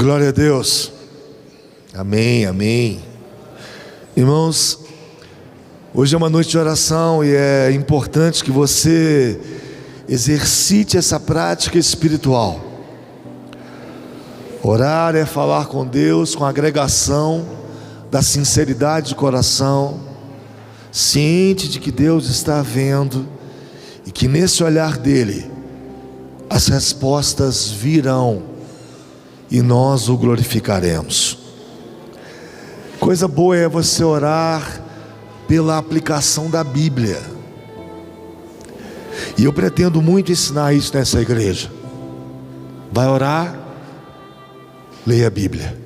Glória a Deus. Amém, amém. Irmãos, hoje é uma noite de oração e é importante que você exercite essa prática espiritual. Orar é falar com Deus com a agregação da sinceridade de coração, ciente de que Deus está vendo e que nesse olhar dele as respostas virão e nós o glorificaremos. Coisa boa é você orar pela aplicação da Bíblia, e eu pretendo muito ensinar isso nessa igreja. Vai orar? Leia a Bíblia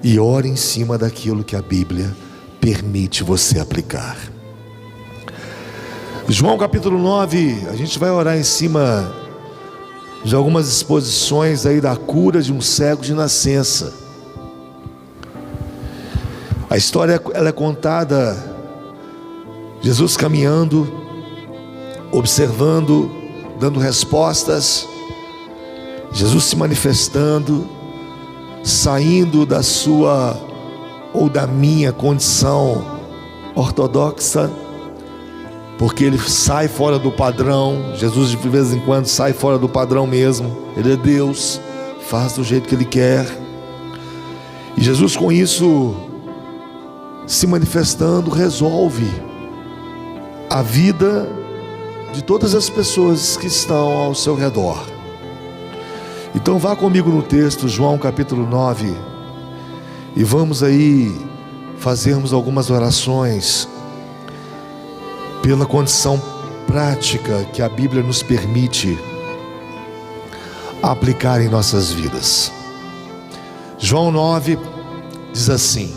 e ore em cima daquilo que a Bíblia permite você aplicar. João capítulo 9, a gente vai orar em cima de algumas exposições aí da cura de um cego de nascença. A história ela é contada, Jesus caminhando, observando, dando respostas, Jesus se manifestando, saindo da sua ou da minha condição ortodoxa, porque ele sai fora do padrão. Jesus de vez em quando sai fora do padrão mesmo. Ele é Deus, faz do jeito que ele quer. E Jesus com isso, se manifestando, resolve a vida de todas as pessoas que estão ao seu redor. Então vá comigo no texto, João capítulo 9, e vamos aí fazermos algumas orações pela condição prática que a Bíblia nos permite aplicar em nossas vidas. João 9 diz assim: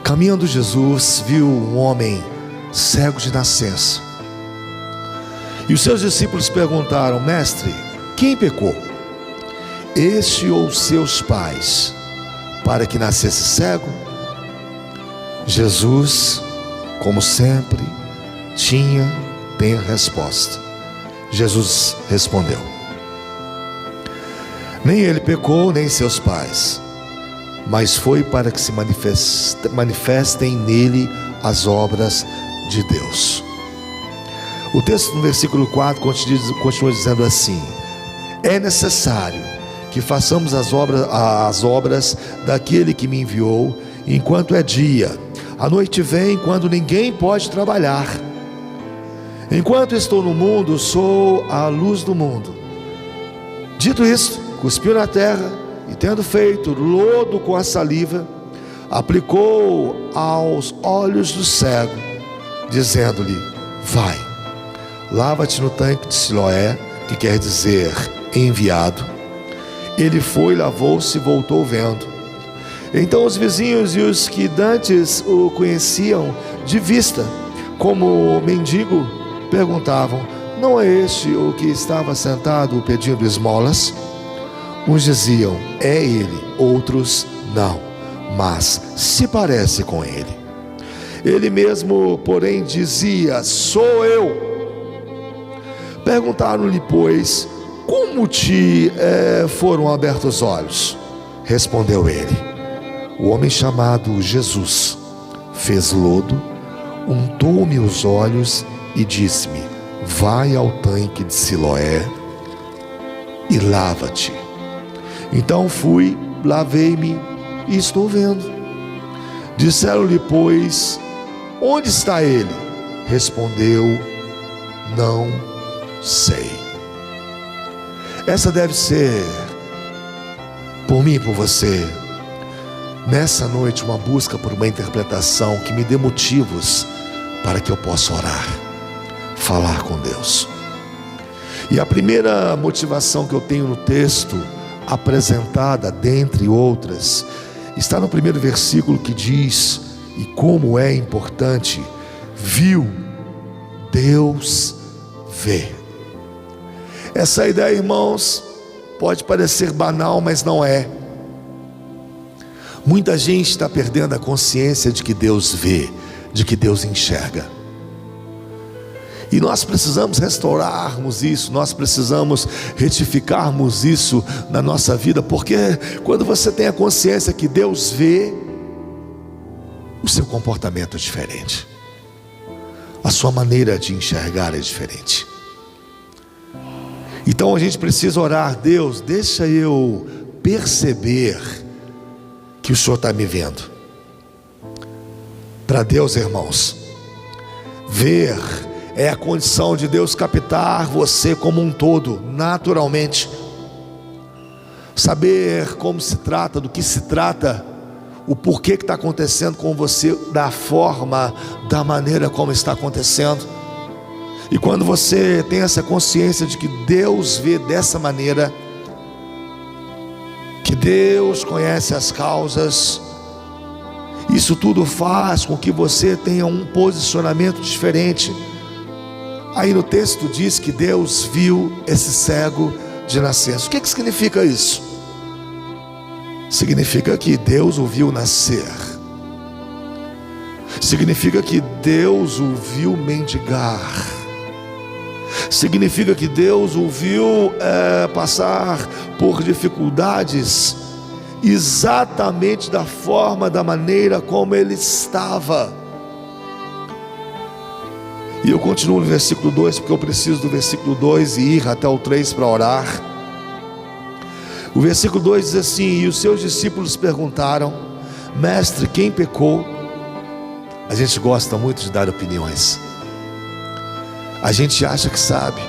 caminhando Jesus viu um homem cego de nascença, e os seus discípulos perguntaram: mestre, quem pecou, este ou seus pais, para que nascesse cego? Jesus, como sempre, tem a resposta. Jesus respondeu: nem ele pecou, nem seus pais, mas foi para que se manifestem nele as obras de Deus. O texto no versículo 4 continua dizendo assim: é necessário que façamos as obras daquele que me enviou enquanto é dia. A noite vem quando ninguém pode trabalhar. Enquanto estou no mundo, sou a luz do mundo. Dito isto, cuspiu na terra e, tendo feito lodo com a saliva, aplicou aos olhos do cego, dizendo-lhe: vai, lava-te no tanque de Siloé, que quer dizer enviado. Ele foi, lavou-se e voltou vendo. Então os vizinhos e os que dantes o conheciam de vista como mendigo perguntavam: não é este o que estava sentado pedindo esmolas? Uns diziam: é ele. Outros: não, mas se parece com ele. Ele mesmo, porém, dizia: sou eu. Perguntaram-lhe, pois: como te foram abertos os olhos? Respondeu ele: o homem chamado Jesus fez lodo, untou-me os olhos e disse-me: vai ao tanque de Siloé e lava-te. Então fui, lavei-me e estou vendo. Disseram-lhe, pois: onde está ele? Respondeu: não sei. Essa deve ser, por mim e por você, nessa noite, uma busca por uma interpretação que me dê motivos para que eu possa orar, falar com Deus. E a primeira motivação que eu tenho no texto, apresentada dentre outras, está no primeiro versículo, que diz, e como é importante: viu, Deus vê. Essa ideia, irmãos, pode parecer banal, mas não é. Muita gente está perdendo a consciência de que Deus vê, de que Deus enxerga. E nós precisamos restaurarmos isso, nós precisamos retificarmos isso na nossa vida, porque quando você tem a consciência que Deus vê, o seu comportamento é diferente, a sua maneira de enxergar é diferente. Então a gente precisa orar: Deus, deixa eu perceber que o Senhor está me vendo. Para Deus, irmãos, ver é a condição de Deus captar você como um todo, naturalmente. Saber como se trata, do que se trata, o porquê que está acontecendo com você, da forma, da maneira como está acontecendo. E quando você tem essa consciência de que Deus vê dessa maneira, que Deus conhece as causas, isso tudo faz com que você tenha um posicionamento diferente. Aí no texto diz que Deus viu esse cego de nascença. O que significa isso? Significa que Deus o viu nascer. Significa que Deus o viu mendigar. Significa que Deus o viu passar por dificuldades, exatamente da forma, da maneira como ele estava. E eu continuo no versículo 2, porque eu preciso do versículo 2 e ir até o 3 para orar. O versículo 2 diz assim: e os seus discípulos perguntaram: mestre, quem pecou? A gente gosta muito de dar opiniões. A gente acha que sabe.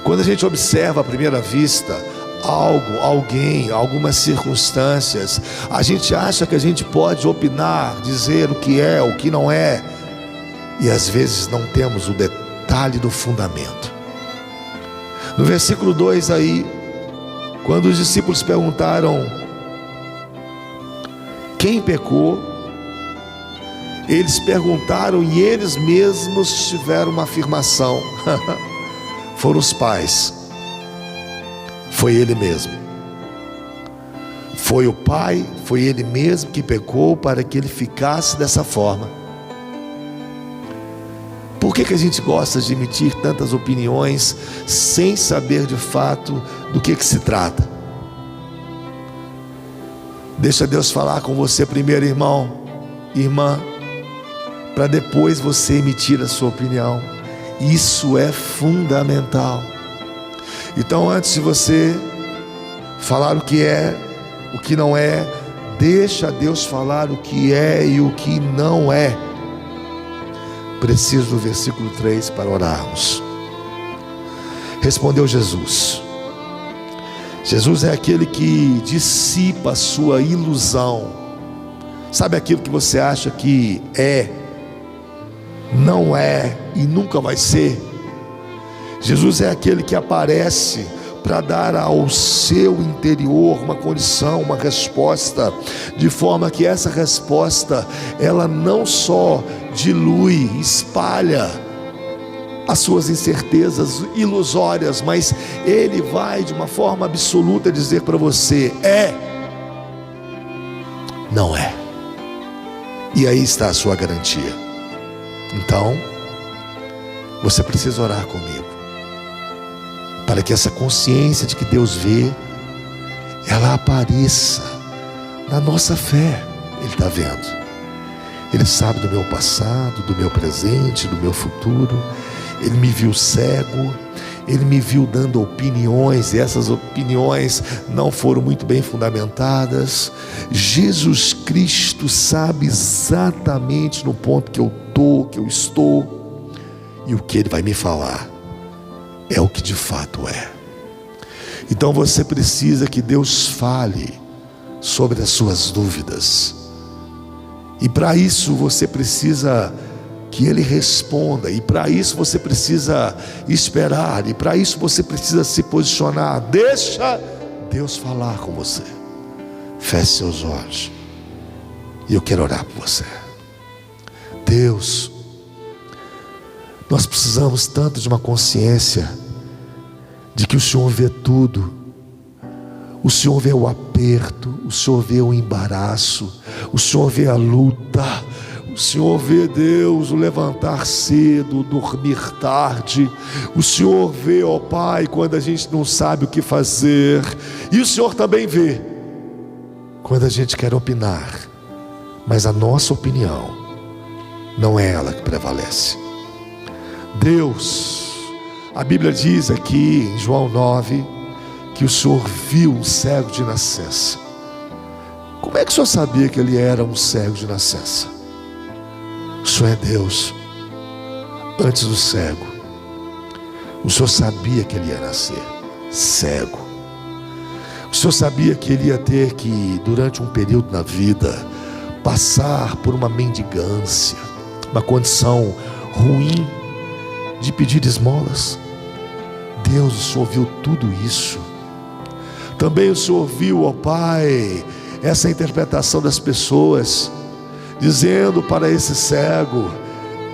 Quando a gente observa à primeira vista algo, alguém, algumas circunstâncias, a gente acha que a gente pode opinar, dizer o que é, o que não é, e às vezes não temos o detalhe do fundamento. No versículo 2 aí, quando os discípulos perguntaram quem pecou, eles perguntaram e eles mesmos tiveram uma afirmação. Foram os pais. Foi ele mesmo. Foi o pai, foi ele mesmo que pecou para que ele ficasse dessa forma. Por que a gente gosta de emitir tantas opiniões sem saber de fato do que se trata? Deixa Deus falar com você primeiro, irmão, irmã, para depois você emitir a sua opinião. Isso é fundamental. Então, antes de você falar o que é, o que não é, deixa Deus falar o que é e o que não é. Preciso do versículo 3 para orarmos. Respondeu Jesus. Jesus é aquele que dissipa a sua ilusão. Sabe aquilo que você acha que é, não é e nunca vai ser? Jesus é aquele que aparece para dar ao seu interior uma condição, uma resposta, de forma que essa resposta, ela não só dilui, espalha as suas incertezas ilusórias, mas ele vai de uma forma absoluta dizer para você: é, não é. E aí está a sua garantia. Então, você precisa orar comigo, para que essa consciência de que Deus vê, ela apareça na nossa fé. Ele está vendo. Ele sabe do meu passado, do meu presente, do meu futuro. Ele me viu cego, ele me viu dando opiniões, e essas opiniões não foram muito bem fundamentadas. Jesus Cristo sabe exatamente no ponto que eu estou, e o que Ele vai me falar é o que de fato é. Então você precisa que Deus fale sobre as suas dúvidas, e para isso você precisa que Ele responda, e para isso você precisa esperar, e para isso você precisa se posicionar. Deixa Deus falar com você. Feche seus olhos, e eu quero orar por você. Deus, nós precisamos tanto de uma consciência de que o Senhor vê tudo. O Senhor vê o aperto, o Senhor vê o embaraço, o Senhor vê a luta, o O Senhor vê, Deus, o levantar cedo, o dormir tarde. O Senhor vê, ó Pai, quando a gente não sabe o que fazer. E o Senhor também vê quando a gente quer opinar, mas a nossa opinião não é ela que prevalece. Deus, a Bíblia diz aqui em João 9, que o Senhor viu um cego de nascença. Como é que o Senhor sabia que ele era um cego de nascença? O Senhor é Deus. Antes do cego, o Senhor sabia que ele ia nascer cego. O Senhor sabia que ele ia ter que, durante um período na vida, passar por uma mendigância, uma condição ruim de pedir esmolas. Deus, o Senhor viu tudo isso. Também o Senhor viu, ó Pai, essa interpretação das pessoas, dizendo para esse cego: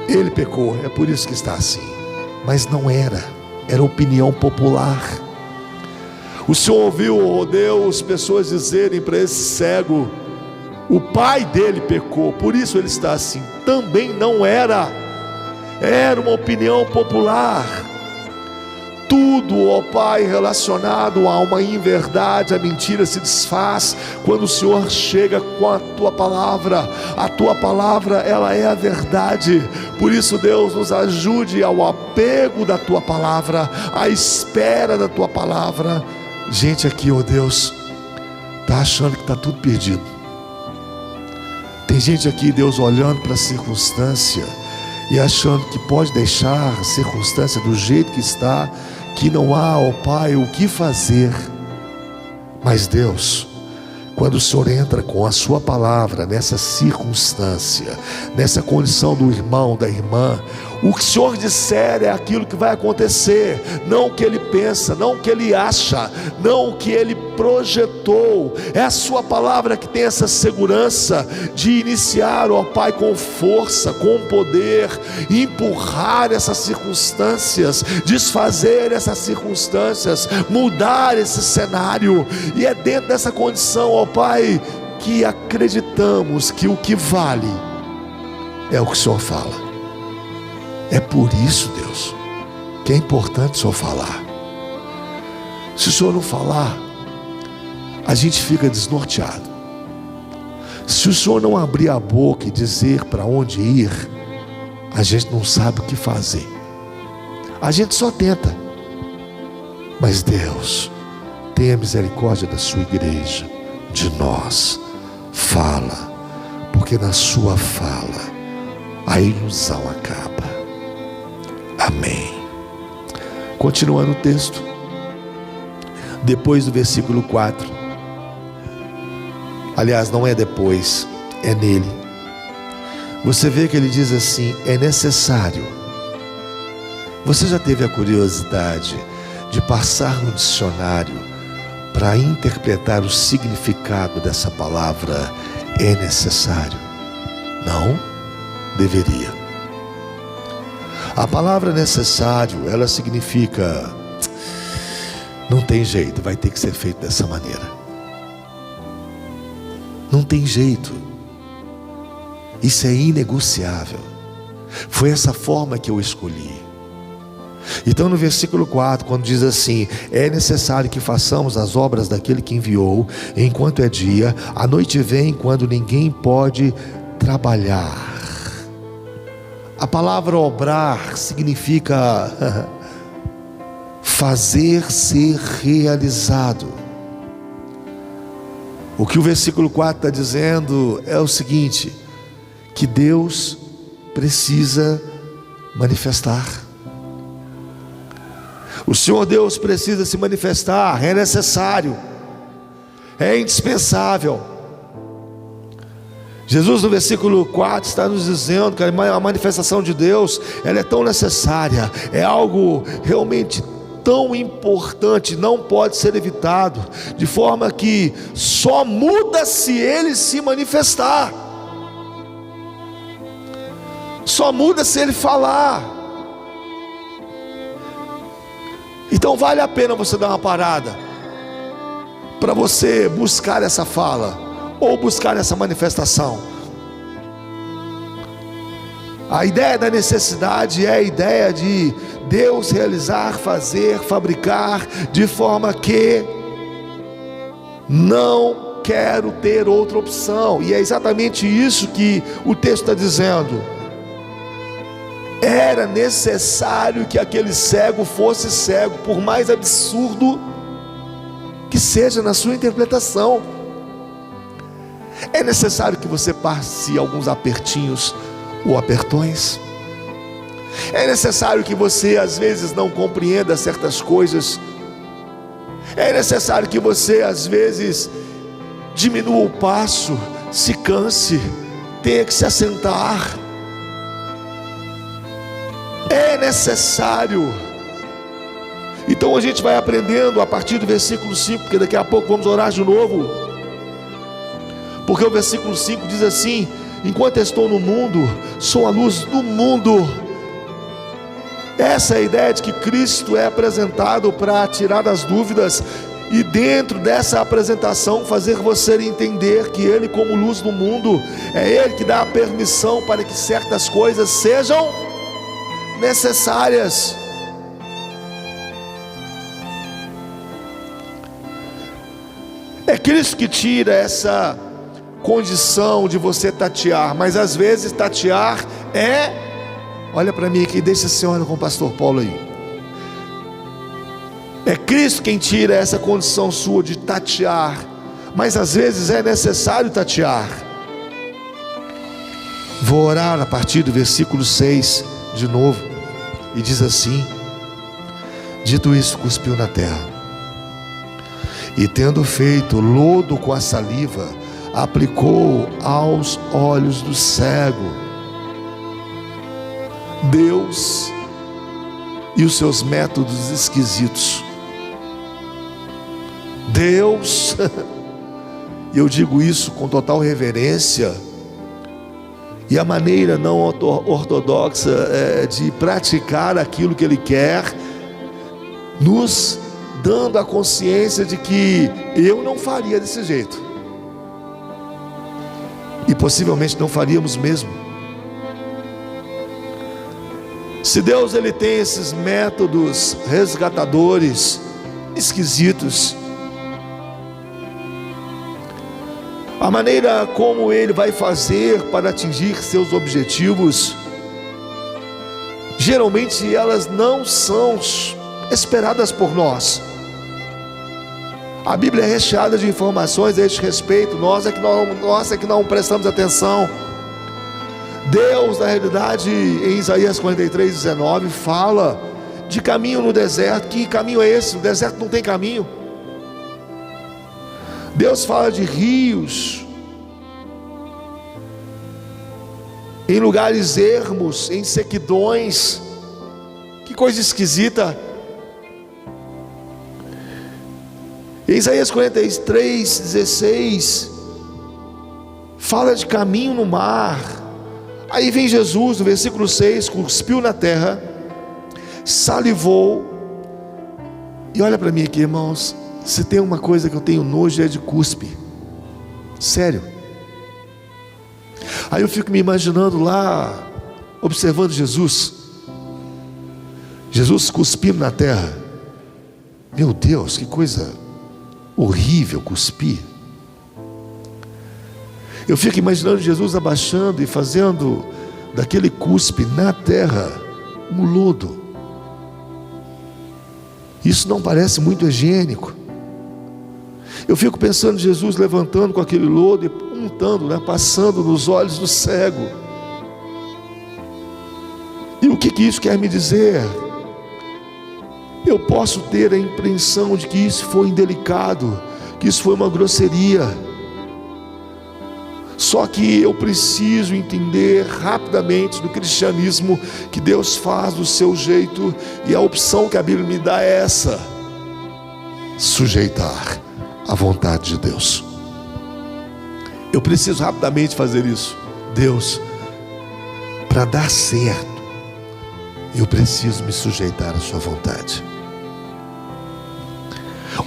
ele pecou, é por isso que está assim. Mas não era opinião popular. O Senhor ouviu, ó Deus, pessoas dizerem para esse cego: o pai dele pecou, por isso ele está assim. Também não era uma opinião popular. Tudo, ó Pai, relacionado a uma inverdade, a mentira se desfaz quando o Senhor chega com a Tua Palavra. A Tua Palavra, ela é a verdade. Por isso, Deus, nos ajude ao apego da Tua Palavra, à espera da Tua Palavra. Gente aqui, ó Deus, está achando que está tudo perdido. Tem gente aqui, Deus, olhando para a circunstância e achando que pode deixar a circunstância do jeito que está, que não há, ó Pai, o que fazer. Mas Deus, quando o Senhor entra com a Sua Palavra nessa circunstância, nessa condição do irmão, da irmã, o que o Senhor disser é aquilo que vai acontecer, não o que ele pensa, não o que ele acha, não o que ele projetou. É a Sua Palavra que tem essa segurança de iniciar, ó Pai, com força, com poder, empurrar essas circunstâncias, desfazer essas circunstâncias, mudar esse cenário. E é dentro dessa condição, ó Pai, que acreditamos que o que vale é o que o Senhor fala. É por isso, Deus, que é importante o Senhor falar. Se o Senhor não falar, a gente fica desnorteado. Se o Senhor não abrir a boca e dizer para onde ir, a gente não sabe o que fazer. A gente só tenta. Mas Deus, tenha misericórdia da Sua igreja, de nós. Fala, porque na Sua fala a ilusão acaba. Amém. Continuando o texto, depois do versículo 4, aliás, não é depois, é nele. Você vê que ele diz assim: é necessário. Você já teve a curiosidade de passar no dicionário para interpretar o significado dessa palavra é necessário? Não? Deveria. A palavra necessário, ela significa: não tem jeito, vai ter que ser feito dessa maneira. Não tem jeito. Isso é inegociável. Foi essa forma que eu escolhi. Então no versículo 4, quando diz assim: é necessário que façamos as obras daquele que enviou, enquanto é dia, a noite vem quando ninguém pode trabalhar. A palavra obrar significa fazer ser realizado. O que o versículo 4 está dizendo é o seguinte: que Deus precisa manifestar. O Senhor Deus precisa se manifestar, é necessário, é indispensável. Jesus no versículo 4 está nos dizendo que a manifestação de Deus, ela é tão necessária, é algo realmente tão importante, não pode ser evitado, de forma que só muda se Ele se manifestar, só muda se Ele falar. Então vale a pena você dar uma parada, para você buscar essa fala, ou buscar essa manifestação. A ideia da necessidade é a ideia de Deus realizar, fazer, fabricar, de forma que não quero ter outra opção. E é exatamente isso que o texto está dizendo. Era necessário que aquele cego fosse cego, por mais absurdo que seja na sua interpretação. É necessário que você passe alguns apertinhos ou apertões. É necessário que você às vezes não compreenda certas coisas. É necessário que você às vezes diminua o passo, se canse, tenha que se assentar. É necessário. Então a gente vai aprendendo a partir do versículo 5, porque daqui a pouco vamos orar de novo. Porque o versículo 5 diz assim: enquanto estou no mundo, sou a luz do mundo. Essa é a ideia de que Cristo é apresentado para tirar as dúvidas, e dentro dessa apresentação fazer você entender que Ele, como luz do mundo, é Ele que dá a permissão para que certas coisas sejam necessárias. É Cristo que tira essa condição de você tatear, mas às vezes tatear é, olha para mim aqui, deixa a senhora com o pastor Paulo aí. É Cristo quem tira essa condição sua de tatear, mas às vezes é necessário tatear. Vou orar a partir do versículo 6 de novo, e diz assim: dito isso, cuspiu na terra, e tendo feito lodo com a saliva, aplicou aos olhos do cego. Deus e os seus métodos esquisitos. Deus, e eu digo isso com total reverência, e a maneira não ortodoxa de praticar aquilo que Ele quer, nos dando a consciência de que eu não faria desse jeito, e possivelmente não faríamos mesmo. Se Deus Ele tem esses métodos resgatadores, esquisitos, a maneira como Ele vai fazer para atingir seus objetivos, geralmente elas não são esperadas por nós. A Bíblia é recheada de informações a este respeito, nós é que não prestamos atenção. Deus, na realidade, em Isaías 43:19, fala de caminho no deserto. Que caminho é esse? O deserto não tem caminho. Deus fala de rios em lugares ermos, em sequidões. Que coisa esquisita. Em Isaías 43:16 fala de caminho no mar. Aí vem Jesus, no versículo 6, cuspiu na terra, salivou. E olha para mim aqui, irmãos, se tem uma coisa que eu tenho nojo é de cuspe. Sério. Aí eu fico me imaginando lá, observando Jesus cuspindo na terra. Meu Deus, que coisa horrível cuspir. Eu fico imaginando Jesus abaixando e fazendo daquele cuspe na terra um lodo. Isso não parece muito higiênico. Eu fico pensando em Jesus levantando com aquele lodo e untando, passando nos olhos do cego. E o que isso quer me dizer? Eu posso ter a impressão de que isso foi indelicado, que isso foi uma grosseria. Só que eu preciso entender rapidamente no cristianismo que Deus faz do seu jeito, e a opção que a Bíblia me dá é essa: sujeitar à vontade de Deus. Eu preciso rapidamente fazer isso. Deus, para dar certo, eu preciso me sujeitar à sua vontade.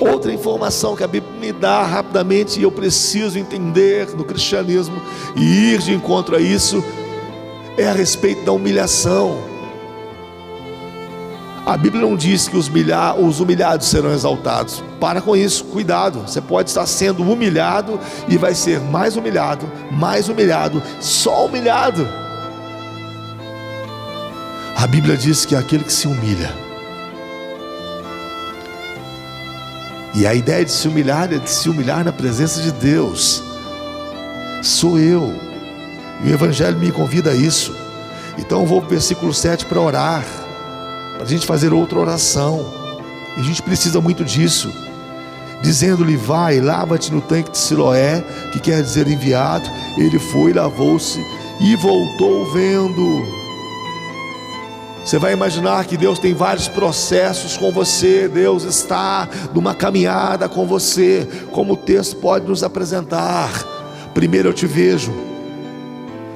Outra informação que a Bíblia me dá rapidamente, e eu preciso entender no cristianismo e ir de encontro a isso, é a respeito da humilhação. A Bíblia não diz que os humilhados serão exaltados. Para com isso, cuidado. Você pode estar sendo humilhado e vai ser mais humilhado, só humilhado. A Bíblia diz que aquele que se humilha, e a ideia de se humilhar é de se humilhar na presença de Deus. Sou eu, e o Evangelho me convida a isso. Então eu vou para o versículo 7 para orar, para a gente fazer outra oração, e a gente precisa muito disso, dizendo-lhe: vai, lava-te no tanque de Siloé, que quer dizer enviado. Ele foi, lavou-se e voltou vendo. Você vai imaginar que Deus tem vários processos com você. Deus está numa caminhada com você, como o texto pode nos apresentar. Primeiro eu te vejo,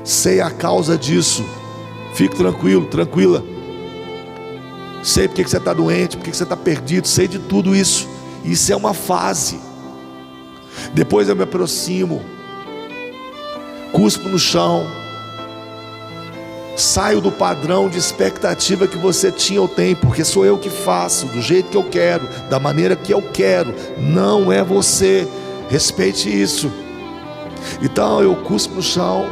sei a causa disso, fique tranquilo, tranquila. Sei porque que você está doente, porque que você está perdido, sei de tudo isso. Isso é uma fase. Depois eu me aproximo, cuspo no chão, saio do padrão de expectativa que você tinha ou tem, porque sou eu que faço, do jeito que eu quero, da maneira que eu quero, não é você. Respeite isso. Então eu cuspo no chão,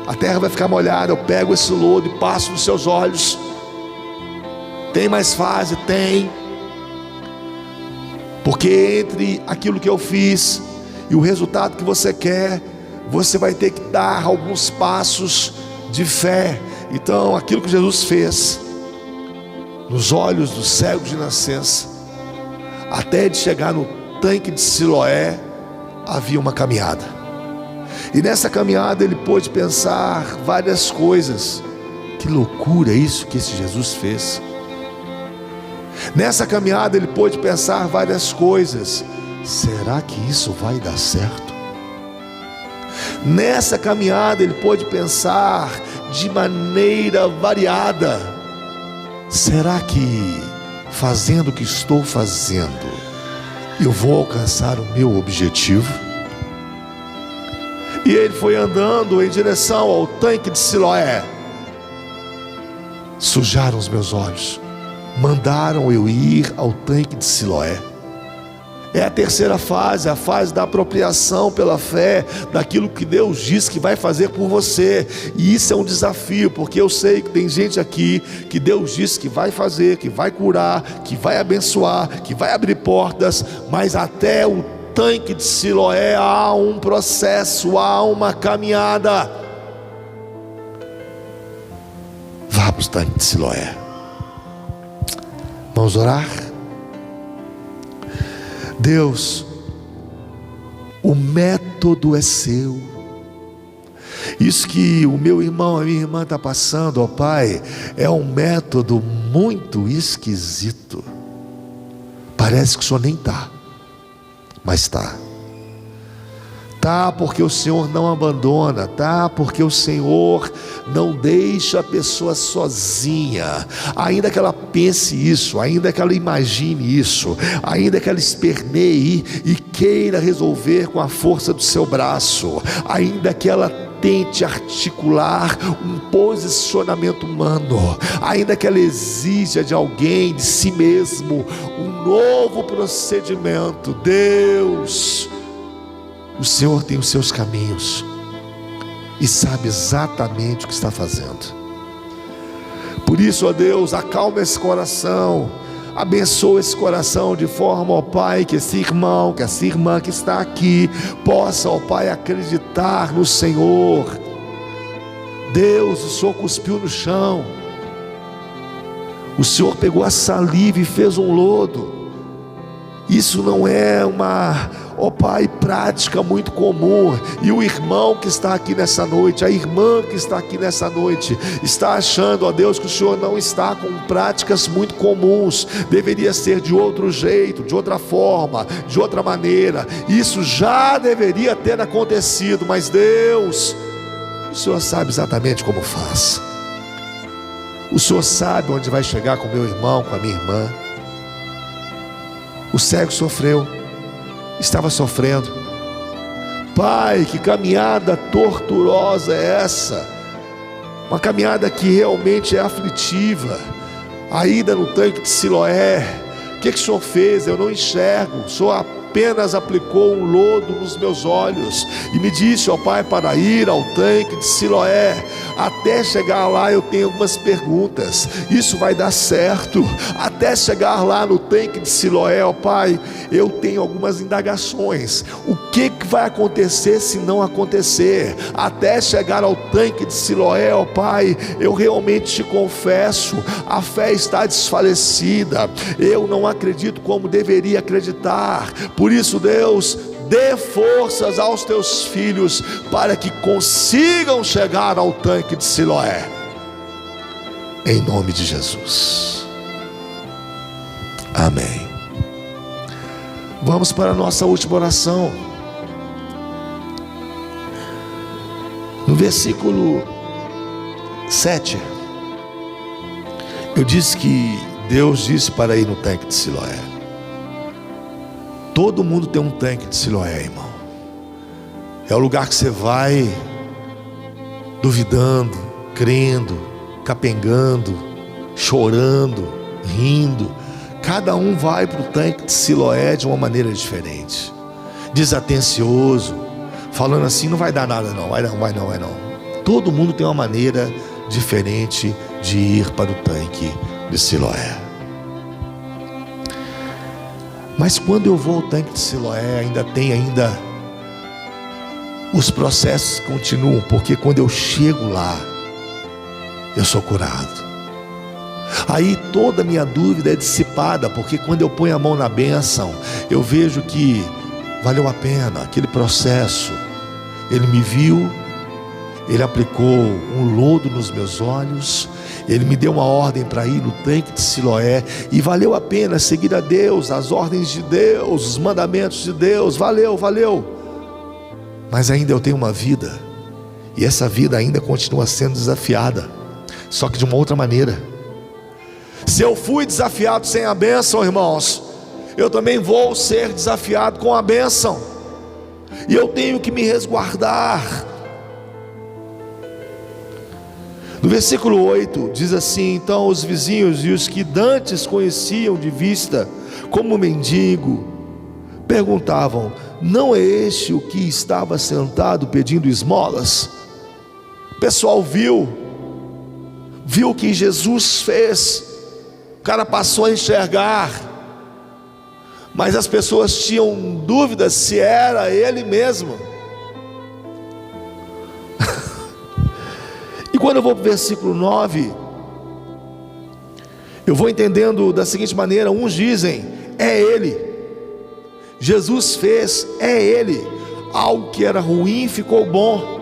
a terra vai ficar molhada, eu pego esse lodo e passo nos seus olhos. Tem mais fase? Tem. Porque entre aquilo que eu fiz e o resultado que você quer, você vai ter que dar alguns passos de fé. Então aquilo que Jesus fez nos olhos do cego de nascença, até de chegar no tanque de Siloé, havia uma caminhada. E nessa caminhada ele pôde pensar várias coisas. Que loucura isso que esse Jesus fez. Nessa caminhada ele pôde pensar várias coisas. Será que isso vai dar certo? Nessa caminhada ele pôde pensar de maneira variada. Será que fazendo o que estou fazendo, eu vou alcançar o meu objetivo? E ele foi andando em direção ao tanque de Siloé. Sujaram os meus olhos, mandaram eu ir ao tanque de Siloé. É a terceira fase, a fase da apropriação pela fé daquilo que Deus diz que vai fazer por você. E isso é um desafio, porque eu sei que tem gente aqui que Deus diz que vai fazer, que vai curar, que vai abençoar, que vai abrir portas, mas até o tanque de Siloé há um processo, há uma caminhada. Vá para o tanque de Siloé. Vamos orar? Deus, o método é seu. Isso que o meu irmão, a minha irmã está passando, ó Pai, é um método muito esquisito. Parece que o Senhor nem está, mas está. Tá porque o Senhor não abandona, tá porque o Senhor não deixa a pessoa sozinha, ainda que ela pense isso, ainda que ela imagine isso, ainda que ela esperneie e queira resolver com a força do seu braço, ainda que ela tente articular um posicionamento humano, ainda que ela exija de alguém, de si mesmo, um novo procedimento. Deus, o Senhor tem os seus caminhos e sabe exatamente o que está fazendo. Por isso, ó Deus, acalma esse coração, abençoa esse coração de forma, ó Pai, que esse irmão, que essa irmã que está aqui possa, ó Pai, acreditar no Senhor. Deus, o Senhor cuspiu no chão, o Senhor pegou a saliva e fez um lodo. Isso não é uma, ó Pai, prática muito comum. E o irmão que está aqui nessa noite, a irmã que está aqui nessa noite, está achando, ó Deus, que o Senhor não está com práticas muito comuns. Deveria ser de outro jeito, de outra forma, de outra maneira. Isso já deveria ter acontecido, mas Deus, o Senhor sabe exatamente como faz. O Senhor sabe onde vai chegar com o meu irmão, com a minha irmã. O cego sofreu, estava sofrendo. Pai, que caminhada torturosa é essa? uma caminhada que realmente é aflitiva. A ida no tanque de Siloé, o que o Senhor fez? Eu não enxergo. O Senhor apenas aplicou um lodo nos meus olhos e me disse, ó Pai, para ir ao tanque de Siloé. Até chegar lá eu tenho algumas perguntas. Isso vai dar certo? Até chegar lá no tanque de Siloé, ó Pai, eu tenho algumas indagações. O que vai acontecer se não acontecer? Até chegar ao tanque de Siloé, ó Pai, eu realmente te confesso, a fé está desfalecida. Eu não acredito como deveria acreditar. Por isso, Deus, dê forças aos teus filhos para que consigam chegar ao tanque de Siloé, em nome de Jesus, amém. Vamos para a nossa última oração. No versículo 7, eu disse que Deus disse para ir no tanque de Siloé. Todo mundo tem um tanque de Siloé, irmão. É o lugar que você vai duvidando, crendo, capengando, chorando, rindo. Cada um vai para o tanque de Siloé de uma maneira diferente. Desatencioso, falando assim, não vai dar nada não, vai não. Todo mundo tem uma maneira diferente de ir para o tanque de Siloé. Mas quando eu vou ao tanque de Siloé, ainda os processos continuam, porque quando eu chego lá, eu sou curado. Aí toda a minha dúvida é dissipada, porque quando eu ponho a mão na bênção, eu vejo que valeu a pena aquele processo. Ele me viu, ele aplicou um lodo nos meus olhos, ele me deu uma ordem para ir no tanque de Siloé, e valeu a pena seguir a Deus, as ordens de Deus, os mandamentos de Deus, valeu. Mas ainda eu tenho uma vida, e essa vida ainda continua sendo desafiada, só que de uma outra maneira. Se eu fui desafiado sem a bênção, irmãos, eu também vou ser desafiado com a bênção, e eu tenho que me resguardar. No versículo 8 diz assim: então os vizinhos e os que dantes conheciam de vista como mendigo perguntavam: não é este o que estava sentado pedindo esmolas? O pessoal viu o que Jesus fez. O cara passou a enxergar, mas as pessoas tinham dúvidas se era ele mesmo. E quando eu vou para o versículo 9, eu vou entendendo da seguinte maneira: uns dizem, é ele, Jesus fez, é ele. Algo que era ruim ficou bom,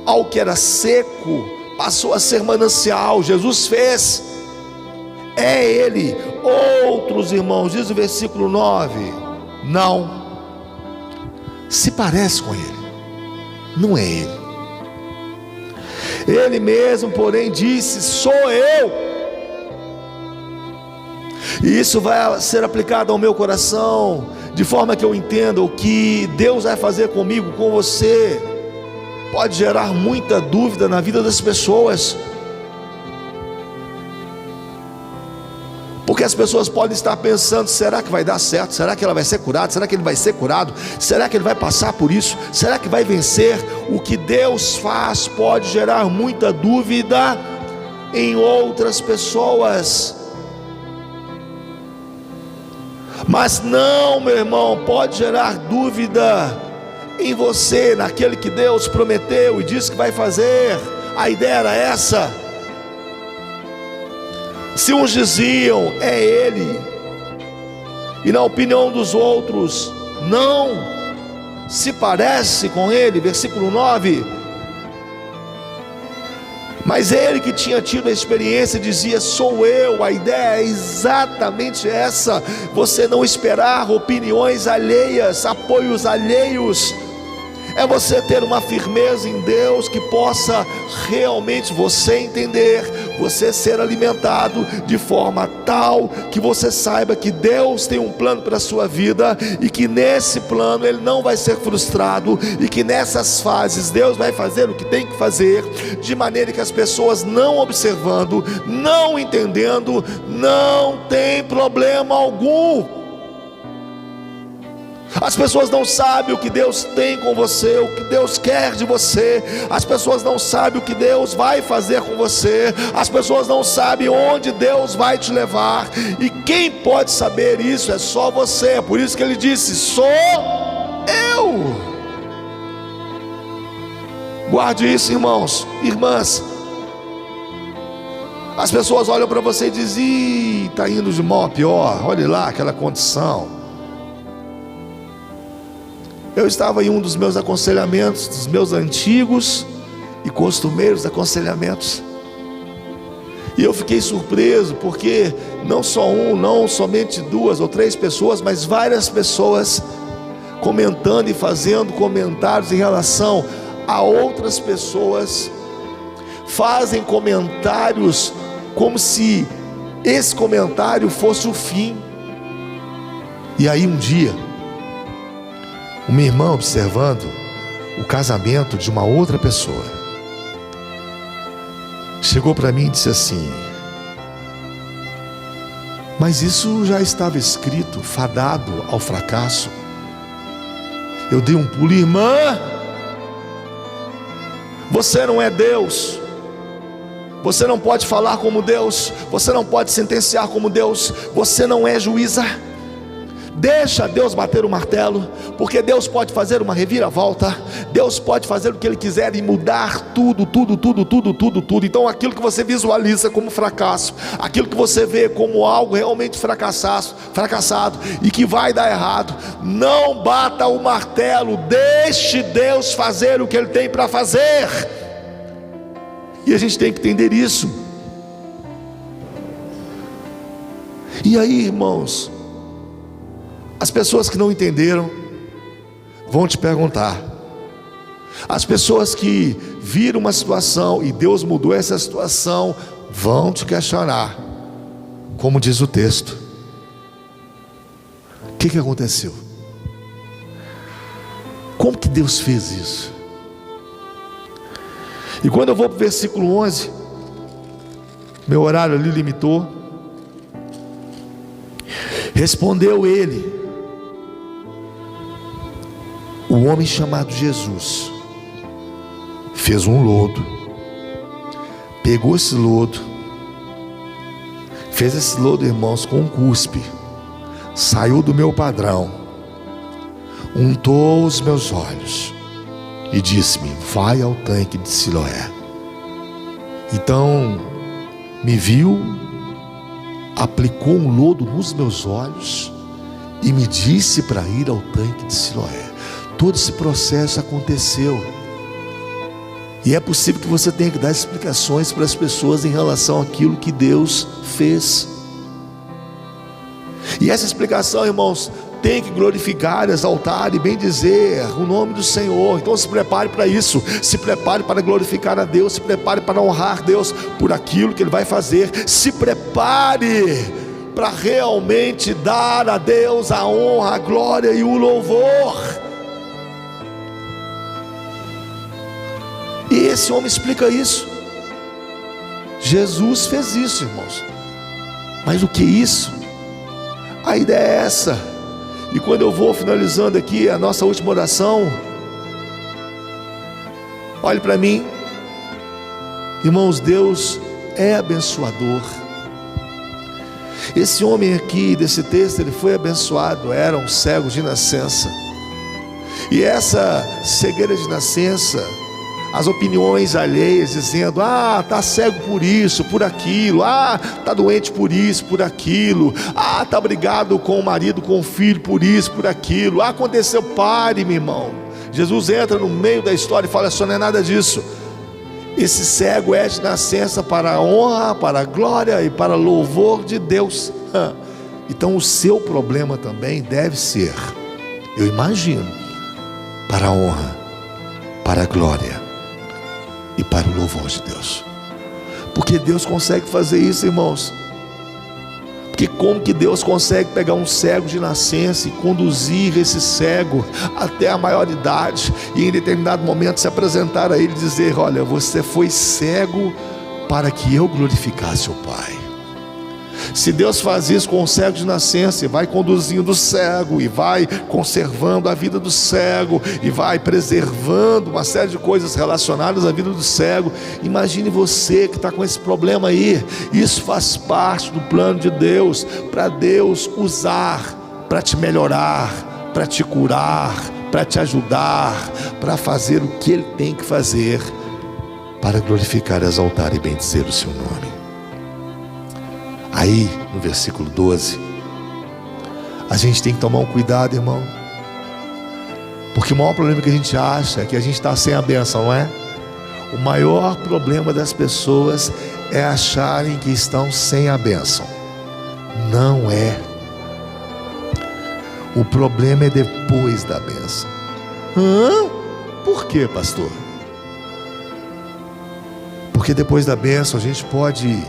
algo que era seco passou a ser manancial. Jesus fez, é ele. Outros irmãos, diz o versículo 9, não, se parece com ele, não é ele. Ele mesmo, porém, disse: sou eu. E isso vai ser aplicado ao meu coração, de forma que eu entenda o que Deus vai fazer comigo, com você. Pode gerar muita dúvida na vida das pessoas, porque as pessoas podem estar pensando: será que vai dar certo? Será que ela vai ser curada? Será que ele vai ser curado? Será que ele vai passar por isso? Será que vai vencer? O que Deus faz pode gerar muita dúvida em outras pessoas, mas não, meu irmão, pode gerar dúvida em você, naquele que Deus prometeu e disse que vai fazer. A ideia era essa. Se uns diziam, é ele, e na opinião dos outros, não se parece com ele, versículo 9, mas ele que tinha tido a experiência dizia: sou eu. A ideia é exatamente essa: você não esperar opiniões alheias, apoios alheios, é você ter uma firmeza em Deus, que possa realmente você entender você ser alimentado de forma tal que você saiba que Deus tem um plano para a sua vida, e que nesse plano ele não vai ser frustrado, e que nessas fases Deus vai fazer o que tem que fazer, de maneira que as pessoas não observando, não entendendo, não tem problema algum. As pessoas não sabem o que Deus tem com você, o que Deus quer de você. As pessoas não sabem o que Deus vai fazer com você. As pessoas não sabem onde Deus vai te levar. E quem pode saber isso é só você. Por isso que ele disse: sou eu. Guarde isso, irmãos, irmãs. As pessoas olham para você e dizem: está indo de mal a pior, olhe lá aquela condição. Eu estava em um dos meus aconselhamentos, dos meus antigos e costumeiros aconselhamentos, e eu fiquei surpreso, porque não só não somente 2 ou 3 pessoas, mas várias pessoas comentando e fazendo comentários em relação a outras pessoas, fazem comentários como se esse comentário fosse o fim. E aí um dia, uma irmã, observando o casamento de uma outra pessoa, chegou para mim e disse assim: mas isso já estava escrito, fadado ao fracasso. Eu dei um pulo: irmã, você não é Deus, você não pode falar como Deus, você não pode sentenciar como Deus, você não é juíza. Deixa Deus bater o martelo, porque Deus pode fazer uma reviravolta. Deus pode fazer o que Ele quiser e mudar tudo. Então aquilo que você visualiza como fracasso, aquilo que você vê como algo realmente fracassado e que vai dar errado, não bata o martelo, deixe Deus fazer o que Ele tem para fazer. E a gente tem que entender isso. E aí, irmãos, as pessoas que não entenderam vão te perguntar. As pessoas que viram uma situação e Deus mudou essa situação vão te questionar, como diz o texto: o que aconteceu? Como que Deus fez isso? E quando eu vou para o versículo 11, meu horário ali limitou. Respondeu ele: o homem chamado Jesus fez um lodo, pegou esse lodo, fez esse lodo, irmãos, com um cuspe, saiu do meu padrão, untou os meus olhos e disse-me: vai ao tanque de Siloé. Então me viu, aplicou um lodo nos meus olhos e me disse para ir ao tanque de Siloé. Todo esse processo aconteceu, e é possível que você tenha que dar explicações para as pessoas em relação àquilo que Deus fez. E essa explicação, irmãos, tem que glorificar, exaltar e bendizer o nome do Senhor. Então se prepare para isso, se prepare para glorificar a Deus, se prepare para honrar Deus por aquilo que Ele vai fazer, se prepare para realmente dar a Deus a honra, a glória e o louvor. E esse homem explica isso. Jesus fez isso, irmãos. Mas o que é isso? A ideia é essa. E quando eu vou finalizando aqui a nossa última oração, olhe para mim, irmãos, Deus é abençoador. Esse homem aqui desse texto, ele foi abençoado, era um cego de nascença. E essa cegueira de nascença, as opiniões alheias dizendo: está cego por isso, por aquilo, está doente por isso, por aquilo, está brigado com o marido, com o filho, por isso, por aquilo, aconteceu. Pare, meu irmão. Jesus entra no meio da história e fala: só não é nada disso. Esse cego é de nascença para a honra, para a glória e para louvor de Deus. Então o seu problema também deve ser, eu imagino, para a honra, para a glória e para o louvor de Deus. Porque Deus consegue fazer isso, irmãos. Porque como que Deus consegue pegar um cego de nascença e conduzir esse cego até a maioridade, e em determinado momento se apresentar a ele e dizer: olha, você foi cego para que eu glorificasse o Pai. Se Deus faz isso com o cego de nascença, e vai conduzindo o cego, e vai conservando a vida do cego, e vai preservando uma série de coisas relacionadas à vida do cego, imagine você que está com esse problema aí. Isso faz parte do plano de Deus, para Deus usar, para te melhorar, para te curar, para te ajudar, para fazer o que Ele tem que fazer, para glorificar, exaltar e bendizer o seu nome. Aí, no versículo 12, a gente tem que tomar um cuidado, irmão, porque o maior problema que a gente acha é que a gente está sem a bênção, não é? O maior problema das pessoas é acharem que estão sem a bênção. Não é. O problema é depois da bênção. Por quê, pastor? Porque depois da bênção a gente pode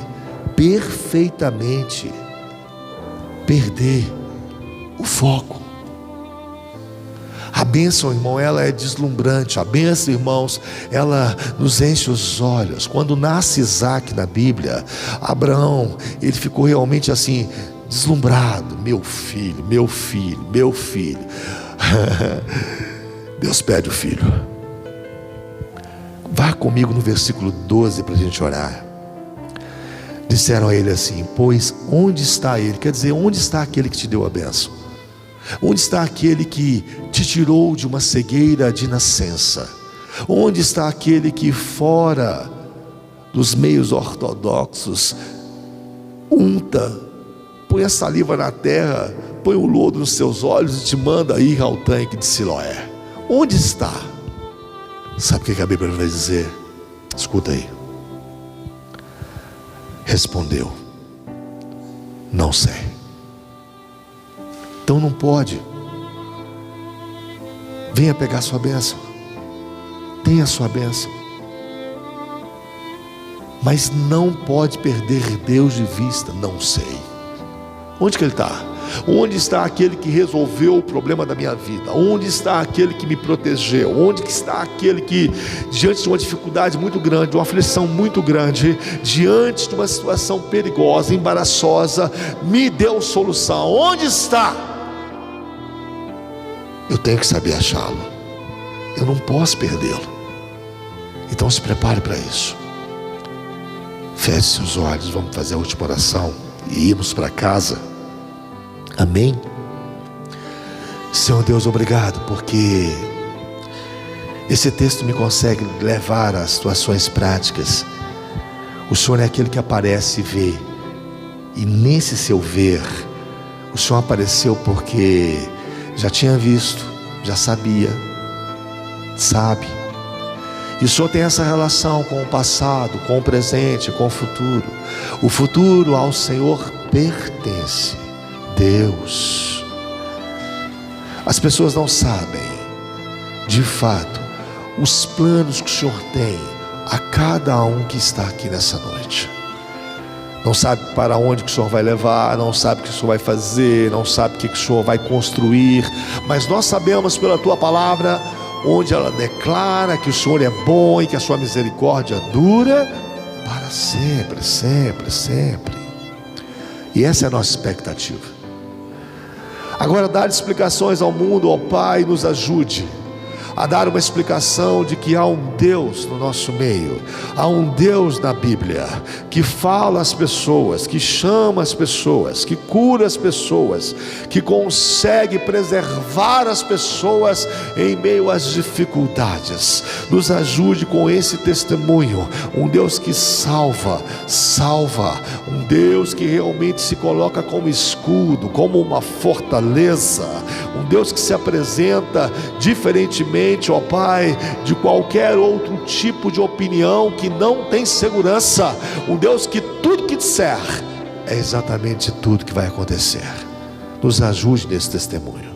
perfeitamente perder o foco. A bênção, irmão, ela é deslumbrante. A bênção, irmãos, ela nos enche os olhos. Quando nasce Isaac na Bíblia, Abraão, ele ficou realmente assim, deslumbrado. Meu filho, meu filho, meu filho. Deus pede o filho. Vá comigo no versículo 12 para a gente orar. Disseram a ele assim: pois onde está ele? Quer dizer, onde está aquele que te deu a bênção? Onde está aquele que te tirou de uma cegueira de nascença? Onde está aquele que fora dos meios ortodoxos unta, põe a saliva na terra, põe o lodo nos seus olhos e te manda ir ao tanque de Siloé? Onde está? Sabe o que a Bíblia vai dizer? Escuta aí. Respondeu: não sei. Então não pode. Venha pegar sua bênção, tenha sua bênção, mas não pode perder Deus de vista. Não sei. Onde que Ele está? Onde está aquele que resolveu o problema da minha vida? Onde está aquele que me protegeu? Onde que está aquele que, diante de uma dificuldade muito grande, uma aflição muito grande, diante de uma situação perigosa, embaraçosa, me deu solução? Onde está? Eu tenho que saber achá-lo. Eu não posso perdê-lo. Então se prepare para isso. Feche seus olhos, vamos fazer a última oração e irmos para casa. Amém? Senhor Deus, obrigado, porque esse texto me consegue levar a situações práticas. O Senhor é aquele que aparece e vê, e nesse seu ver, o Senhor apareceu porque já tinha visto, já sabia, sabe. E o Senhor tem essa relação com o passado, com o presente, com o futuro. O futuro ao Senhor pertence. Deus. As pessoas não sabem, de fato, os planos que o Senhor tem a cada um que está aqui nessa noite. Não sabe para onde que o Senhor vai levar, não sabe o que o Senhor vai fazer, não sabe o que o Senhor vai construir, mas nós sabemos pela Tua palavra, onde ela declara que o Senhor é bom e que a Sua misericórdia dura para sempre, sempre, sempre. E essa é a nossa expectativa. Agora, dar explicações ao mundo, ó Pai, nos ajude a dar uma explicação de que há um Deus no nosso meio, há um Deus na Bíblia, que fala às pessoas, que chama as pessoas, que cura as pessoas, que consegue preservar as pessoas em meio às dificuldades. Nos ajude com esse testemunho, um Deus que salva, um Deus que realmente se coloca como escudo, como uma fortaleza, um Deus que se apresenta diferentemente, ó Pai, de qualquer outro tipo de opinião que não tem segurança. Um Deus que tudo que disser é exatamente tudo que vai acontecer. Nos ajude nesse testemunho,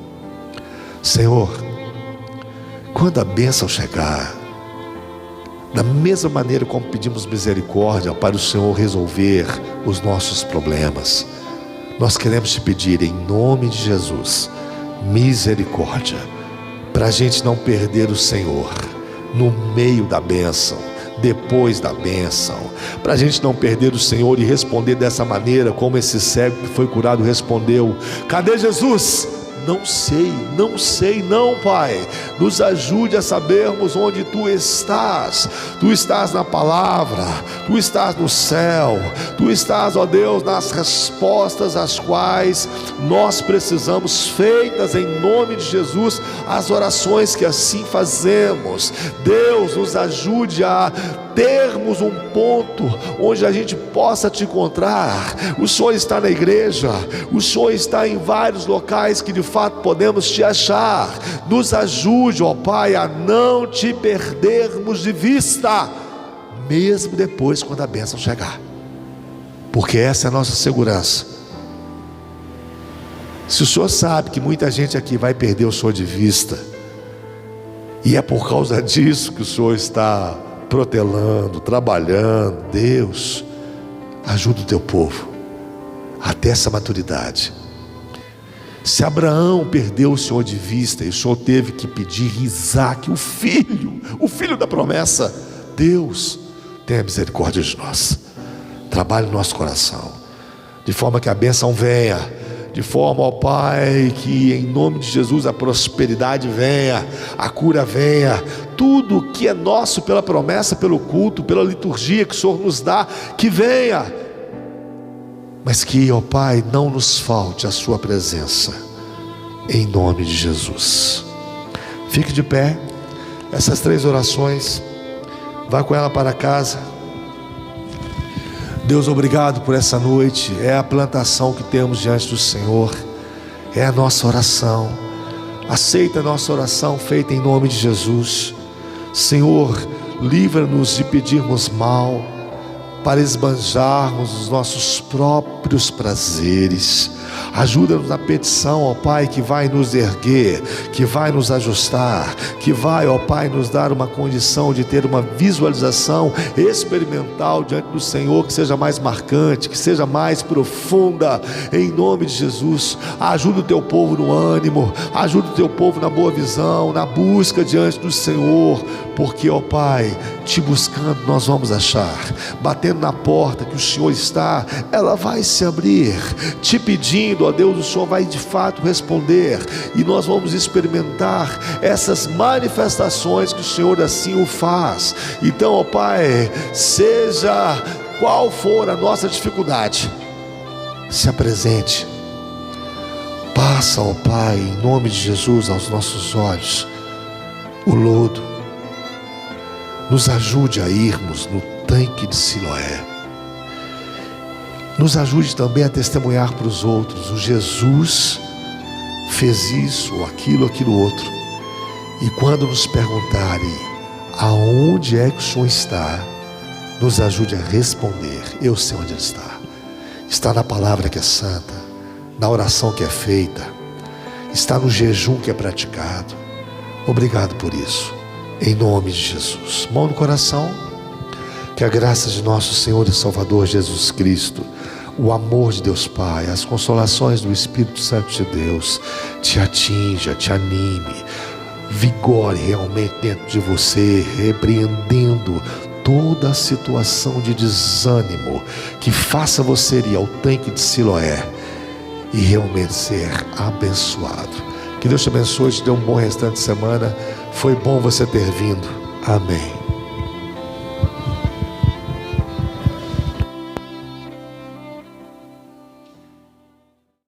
Senhor. Quando a bênção chegar, Da mesma maneira como pedimos misericórdia para o Senhor resolver os nossos problemas, nós queremos te pedir em nome de Jesus, misericórdia, para a gente não perder o Senhor no meio da bênção, depois da bênção, para a gente não perder o Senhor e responder dessa maneira como esse cego que foi curado respondeu: cadê Jesus? Não sei, não, Pai. Nos ajude a sabermos onde Tu estás. Tu estás na palavra, Tu estás no céu, Tu estás, ó Deus, nas respostas às quais nós precisamos, feitas em nome de Jesus, as orações que assim fazemos. Deus, nos ajude a termos um ponto onde a gente possa Te encontrar. O Senhor está na igreja, o Senhor está em vários locais que de fato podemos Te achar. Nos ajude, ó Pai, a não Te perdermos de vista, mesmo depois quando a bênção chegar, porque essa é a nossa segurança. Se o Senhor sabe que muita gente aqui vai perder o Senhor de vista, e é por causa disso que o Senhor está protelando, trabalhando, Deus, ajuda o Teu povo até essa maturidade. Se Abraão perdeu o Senhor de vista e o Senhor teve que pedir Isaque, o filho da promessa, Deus, tenha misericórdia de nós, trabalhe no nosso coração, de forma que a bênção venha, de forma, ó Pai, que em nome de Jesus a prosperidade venha, a cura venha, tudo que é nosso pela promessa, pelo culto, pela liturgia que o Senhor nos dá, que venha, mas que, ó Pai, não nos falte a Sua presença, em nome de Jesus. Fique de pé, essas 3 orações, vá com ela para casa. Deus, obrigado por essa noite, é a plantação que temos diante do Senhor, é a nossa oração, aceita a nossa oração feita em nome de Jesus. Senhor, livra-nos de pedirmos mal, para esbanjarmos os nossos próprios prazeres. Ajuda-nos na petição, ó Pai, que vai nos erguer, que vai nos ajustar, que vai, ó Pai, nos dar uma condição de ter uma visualização experimental diante do Senhor, que seja mais marcante, que seja mais profunda, em nome de Jesus. Ajuda o Teu povo no ânimo, ajuda o Teu povo na boa visão, na busca diante do Senhor, porque, ó Pai, Te buscando nós vamos achar, batendo na porta que o Senhor está, ela vai se abrir, Te pedindo, ó Deus, o Senhor vai de fato responder, e nós vamos experimentar essas manifestações que o Senhor assim o faz. Então, ó Pai, seja qual for a nossa dificuldade, se apresente, passa, ó Pai, em nome de Jesus, aos nossos olhos o lodo, nos ajude a irmos no tanque de Siloé, nos ajude também a testemunhar para os outros: o Jesus fez isso, ou aquilo outro. E quando nos perguntarem aonde é que o Senhor está, nos ajude a responder: eu sei onde Ele está. Está na palavra que é santa, na oração que é feita, está no jejum que é praticado. Obrigado por isso, em nome de Jesus. Mão no coração. Que a graça de nosso Senhor e Salvador Jesus Cristo, o amor de Deus Pai, as consolações do Espírito Santo de Deus te atinja, te anime, vigore realmente dentro de você, repreendendo toda a situação de desânimo que faça você ir ao tanque de Siloé e realmente ser abençoado. Que Deus te abençoe, te dê um bom restante de semana. Foi bom você ter vindo. Amém.